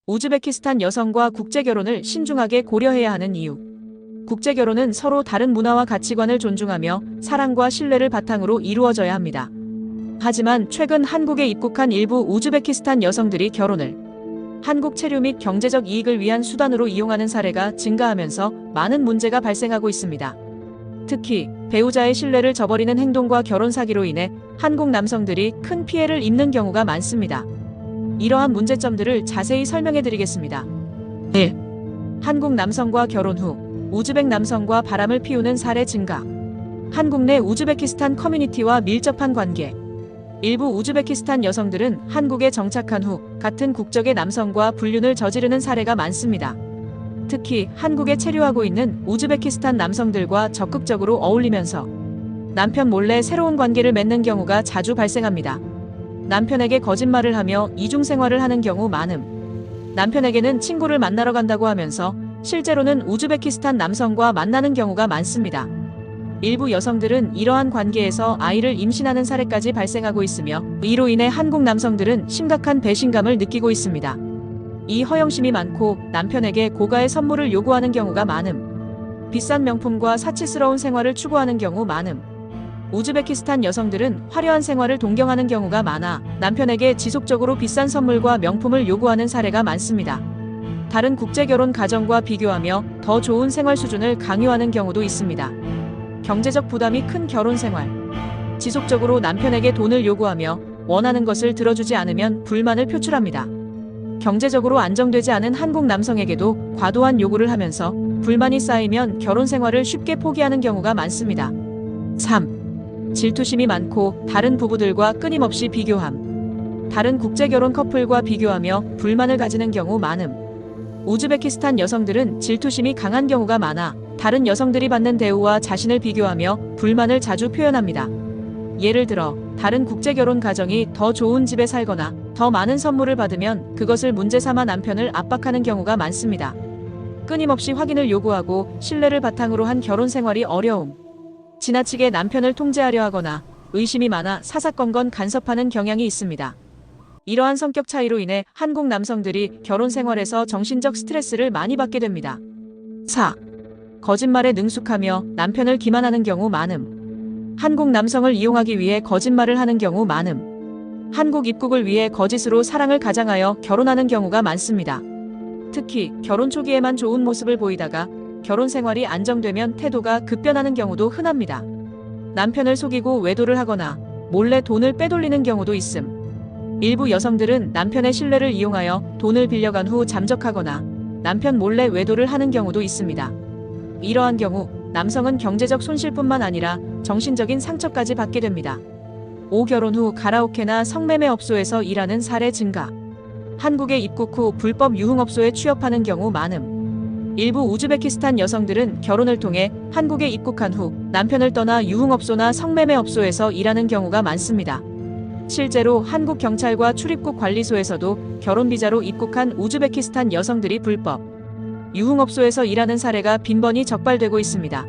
우즈베키스탄 여성과 국제결혼을 신중하게 고려해야 하는 이유. 국제결혼은 서로 다른 문화와 가치관을 존중하며 사랑과 신뢰를 바탕으로 이루어져야 합니다. 하지만 최근 한국에 입국한 일부 우즈베키스탄 여성들이 결혼을 한국 체류 및 경제적 이익을 위한 수단으로 이용하는 사례가 증가하면서 많은 문제가 발생하고 있습니다. 특히 배우자의 신뢰를 저버리는 행동과 결혼 사기로 인해 한국 남성들이 큰 피해를 입는 경우가 많습니다. 이러한 문제점들을 자세히 설명해 드리겠습니다. 1. 한국 남성과 결혼 후 우즈벡 남성과 바람을 피우는 사례 증가. 한국 내 우즈베키스탄 커뮤니티와 밀접한 관계. 일부 우즈베키스탄 여성들은 한국에 정착한 후 같은 국적의 남성과 불륜을 저지르는 사례가 많습니다. 특히 한국에 체류하고 있는 우즈베키스탄 남성들과 적극적으로 어울리면서 남편 몰래 새로운 관계를 맺는 경우가 자주 발생합니다. 남편에게 거짓말을 하며 이중생활을 하는 경우 많음. 남편에게는 친구를 만나러 간다고 하면서 실제로는 우즈베키스탄 남성과 만나는 경우가 많습니다. 일부 여성들은 이러한 관계에서 아이를 임신하는 사례까지 발생하고 있으며 이로 인해 한국 남성들은 심각한 배신감을 느끼고 있습니다. 이 허영심이 많고 남편에게 고가의 선물을 요구하는 경우가 많음. 비싼 명품과 사치스러운 생활을 추구하는 경우 많음. 우즈베키스탄 여성들은 화려한 생활을 동경하는 경우가 많아 남편에게 지속적으로 비싼 선물과 명품을 요구하는 사례가 많습니다. 다른 국제결혼 가정과 비교하며 더 좋은 생활 수준을 강요하는 경우도 있습니다. 경제적 부담이 큰 결혼 생활. 지속적으로 남편에게 돈을 요구하며 원하는 것을 들어주지 않으면 불만을 표출합니다. 경제적으로 안정되지 않은 한국 남성에게도 과도한 요구를 하면서 불만이 쌓이면 결혼 생활을 쉽게 포기하는 경우가 많습니다. 3. 질투심이 많고 다른 부부들과 끊임없이 비교함. 다른 국제결혼 커플과 비교하며 불만을 가지는 경우 많음. 우즈베키스탄 여성들은 질투심이 강한 경우가 많아 다른 여성들이 받는 대우와 자신을 비교하며 불만을 자주 표현합니다. 예를 들어 다른 국제결혼 가정이 더 좋은 집에 살거나 더 많은 선물을 받으면 그것을 문제 삼아 남편을 압박하는 경우가 많습니다. 끊임없이 확인을 요구하고 신뢰를 바탕으로 한 결혼 생활이 어려움. 지나치게 남편을 통제하려 하거나 의심이 많아 사사건건 간섭하는 경향이 있습니다. 이러한 성격 차이로 인해 한국 남성들이 결혼 생활에서 정신적 스트레스를 많이 받게 됩니다. 4. 거짓말에 능숙하며 남편을 기만하는 경우 많음. 한국 남성을 이용하기 위해 거짓말을 하는 경우 많음. 한국 입국을 위해 거짓으로 사랑을 가장하여 결혼하는 경우가 많습니다. 특히 결혼 초기에만 좋은 모습을 보이다가 결혼 생활이 안정되면 태도가 급변하는 경우도 흔합니다. 남편을 속이고 외도를 하거나 몰래 돈을 빼돌리는 경우도 있음. 일부 여성들은 남편의 신뢰를 이용하여 돈을 빌려간 후 잠적하거나 남편 몰래 외도를 하는 경우도 있습니다. 이러한 경우 남성은 경제적 손실뿐만 아니라 정신적인 상처까지 받게 됩니다. 5. 결혼 후 가라오케나 성매매 업소에서 일하는 사례 증가. 한국에 입국 후 불법 유흥업소에 취업하는 경우 많음. 일부 우즈베키스탄 여성들은 결혼을 통해 한국에 입국한 후 남편을 떠나 유흥업소나 성매매업소에서 일하는 경우가 많습니다. 실제로 한국 경찰과 출입국 관리소에서도 결혼 비자로 입국한 우즈베키스탄 여성들이 불법 유흥업소에서 일하는 사례가 빈번히 적발되고 있습니다.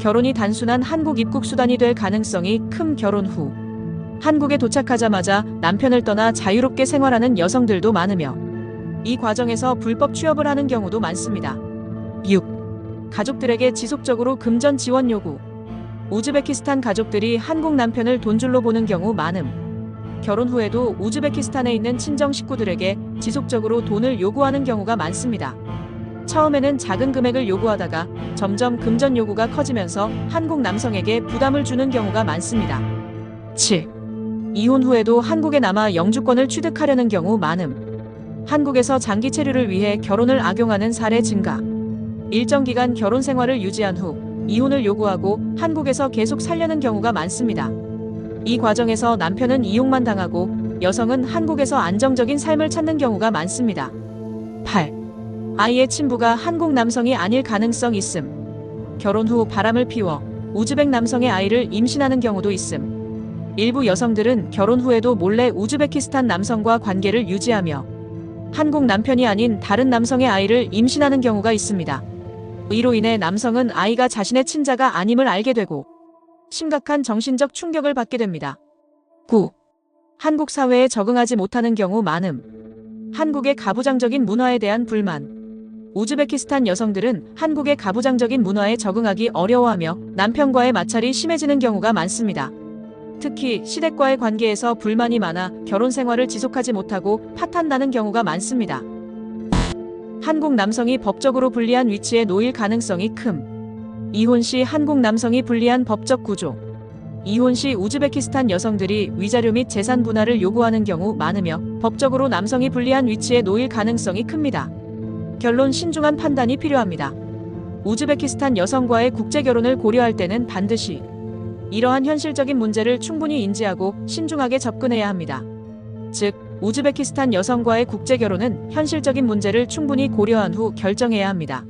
결혼이 단순한 한국 입국 수단이 될 가능성이 큰 결혼 후 한국에 도착하자마자 남편을 떠나 자유롭게 생활하는 여성들도 많으며 이 과정에서 불법 취업을 하는 경우도 많습니다. 6. 가족들에게 지속적으로 금전 지원 요구. 우즈베키스탄 가족들이 한국 남편을 돈줄로 보는 경우 많음. 결혼 후에도 우즈베키스탄에 있는 친정 식구들에게 지속적으로 돈을 요구하는 경우가 많습니다. 처음에는 작은 금액을 요구하다가 점점 금전 요구가 커지면서 한국 남성에게 부담을 주는 경우가 많습니다. 7. 이혼 후에도 한국에 남아 영주권을 취득하려는 경우 많음. 한국에서 장기 체류를 위해 결혼을 악용하는 사례 증가. 일정 기간 결혼 생활을 유지한 후 이혼을 요구하고 한국에서 계속 살려는 경우가 많습니다. 이 과정에서 남편은 이용만 당하고 여성은 한국에서 안정적인 삶을 찾는 경우가 많습니다. 8. 아이의 친부가 한국 남성이 아닐 가능성 있음. 결혼 후 바람을 피워 우즈벡 남성의 아이를 임신하는 경우도 있음. 일부 여성들은 결혼 후에도 몰래 우즈베키스탄 남성과 관계를 유지하며 한국 남편이 아닌 다른 남성의 아이를 임신하는 경우가 있습니다. 이로 인해 남성은 아이가 자신의 친자가 아님을 알게 되고 심각한 정신적 충격을 받게 됩니다. 9. 한국 사회에 적응하지 못하는 경우 많음. 한국의 가부장적인 문화에 대한 불만. 우즈베키스탄 여성들은 한국의 가부장적인 문화에 적응하기 어려워하며 남편과의 마찰이 심해지는 경우가 많습니다. 특히 시댁과의 관계에서 불만이 많아 결혼 생활을 지속하지 못하고 파탄나는 경우가 많습니다. 한국 남성이 법적으로 불리한 위치에 놓일 가능성이 큼. 이혼 시 한국 남성이 불리한 법적 구조. 이혼 시 우즈베키스탄 여성들이 위자료 및 재산 분할을 요구하는 경우 많으며 법적으로 남성이 불리한 위치에 놓일 가능성이 큽니다. 결론 신중한 판단이 필요합니다. 우즈베키스탄 여성과의 국제결혼을 고려할 때는 반드시 이러한 현실적인 문제를 충분히 인지하고 신중하게 접근해야 합니다. 즉, 우즈베키스탄 여성과의 국제결혼은 현실적인 문제를 충분히 고려한 후 결정해야 합니다.